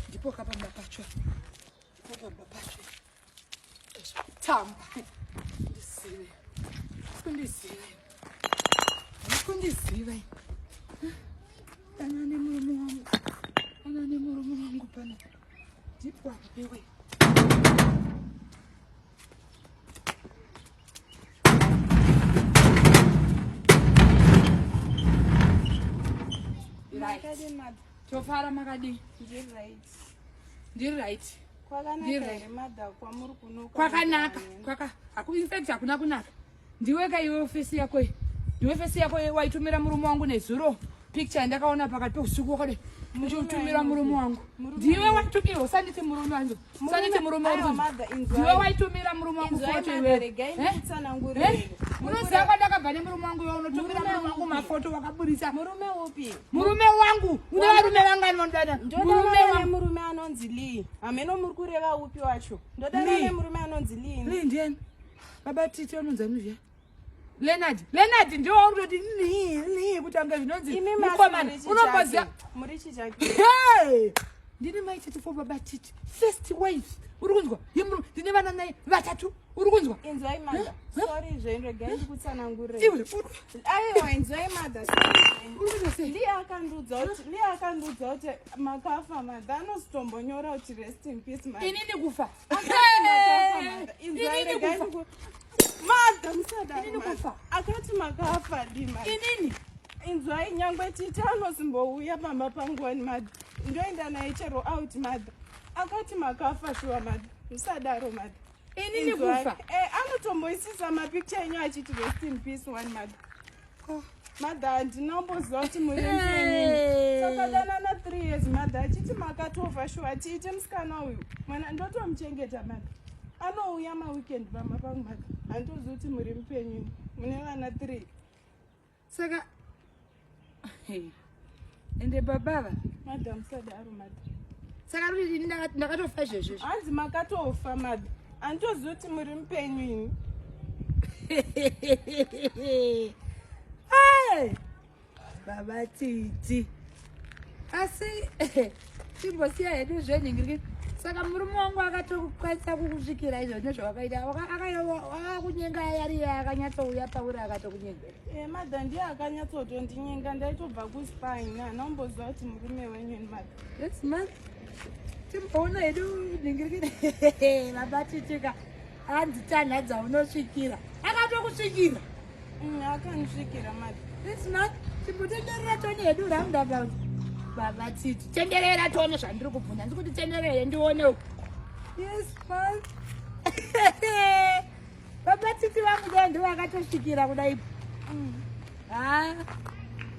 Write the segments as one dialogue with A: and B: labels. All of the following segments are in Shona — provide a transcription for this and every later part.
A: Ndipo kapamba pacho. Kapamba pacho. Tamba. Ndisiwe. Kundisiwe. Ana ni murume wangu pana. Ndipo apewe. Tofara makadi. Ndiri right. Kwakanaka. Akuinfect hakuna kunaka. Ndiweka iwe ofisi yako. Ndiwe ofisi yako waitumira murume wangu nezuro. Picture ndakaona pakati usiku wakade. Muchitumira murume wangu. Ndiwe waitumira usanditi murume wangu. Usanditi murume wangu. Ndiwe waitumira murume wangu photo iwe. Unoziva kwandakabva nemurume wangu iwe unotumira murume wangu mafoto wakaburisa.
B: Murume upi?
A: Murume wangu. Une varume vangani vanodada?
B: Murume anonzi Lee. Hameno muri kureva upi wacho? Ndodana nemurume anonzi Lee.
A: Lee ndiani? Baba titi anonzi anuzve. Leonard ndio uroti ni kutanga zvinonzi mukomana unomboziva
B: muri chichake.
A: Hey! Ndine mai titi for baba titi. First wife. Uri kunzwa? Yemuru ndine vana naye vatatu. Uri kunzwa?
B: Inzwai mother. Sorry zvendo gai ndikutsanangurira.
A: Iwe.
B: Aiwa inzwai mother. Lee akandudza kuti makafa mother anozitombonyora kuti rest in peace mother.
A: Inini kufa.
B: Inzwai gai Mother,
A: inini kufa.
B: Akati makafa dima.
A: Inini?
B: Inzwai nyangwe titi anosimbouya pamba pangwani mother. Ndoenda naye chero out mother. Akati makafa shuwa mother. Musadaro mother.
A: Inini kufa.
B: Anotomboisisa mapicture enyu achiti rest in peace one mother. Mother andinamboziva kuti muri mpenyu. Takadanana 3 years mother achiti makatova shuwa tiite musikana uyu. Mwana ndotomuchengeta mother. Anouya maweekend pamba pangu mother. Handitozivi kuti muri mpenyu. Mune vana 3.
A: Saka ende babava
B: mother musadaro mother.
A: Saka ruri ndakatofa izvozvo.
B: Hanzi makatofa mother. Handitozivi kuti muri mpenyu.
A: Baba titi. Asi timbosiya hedu zvenhingiriki. Saka murume wangu akatokwanisa kukusvikira izvo nezvawakaita. Wakakunyenga yari yakanyatsouya pauri akatokunyenga.
B: Mother ndiye akanyatsotondinyenga ndaitobva kuSpain. Hanomboziva kuti murume wenyu ni mother.
A: Yes man. Timboona hedu ningiriki. Baba titika handitanhadza unosvikira. Akatokusvikira.
B: Akanisvikira mother.
A: Yes man. Timbotenderera toni hedu roundabout. Baba titi tenderera tone zvandiri kubvunza ndikuti tenderere ndione uku. Yes man. Baba titi vangu ndiwo akatosvikira kudai.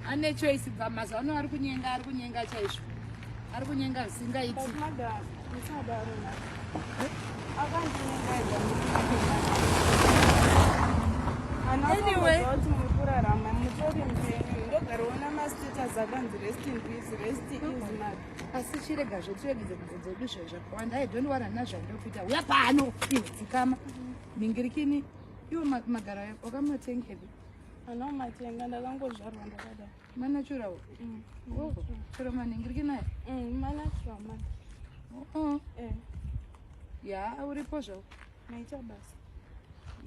A: Ane choice bva mazano ari kunyenga chaizvo. Ari kunyenga zvisingaiti.
B: Mother musadaro mother. Akandinyenga.
A: Anyway,
B: mukurarama mutori mpenyu. Ndogarona mastatus akanzi rest in peace, rest is mother.
A: Asi chirega zvotiregedze kubvunza edu zvakawanda. I don't worry nazvo ndokuita. Uya pano dzikama. Ningirikini iwo magara wakamatengepi?
B: Anomatenga ndakangozvarwa ndakadaro.
A: Manachurawo. Chero maningirikini naye?
B: Manachurawo mother.
A: Ya, uripo zvako.
B: Naita basa.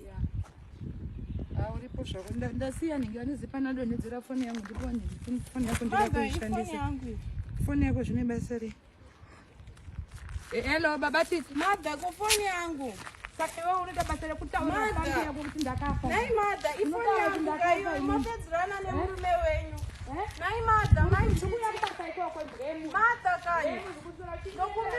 A: Ya. Uripo zvako. Ndasiya ningira nezipana donhedzera foni yangu ndipone. Foni yako
B: ndirakuishandisa.
A: Foni yako zvine basa rei? Hello baba titi.
B: Mother kufoni yangu.
A: Saka wewe unoita basa rekutaura pambi yako kuti ndakafa.
B: Nai mother, ifoni yangu kayo mapedzerana nemurume wenyu. Nai mother, mai chikuya basa iko kwa ndemu. Mother kanyi. Ndokumbira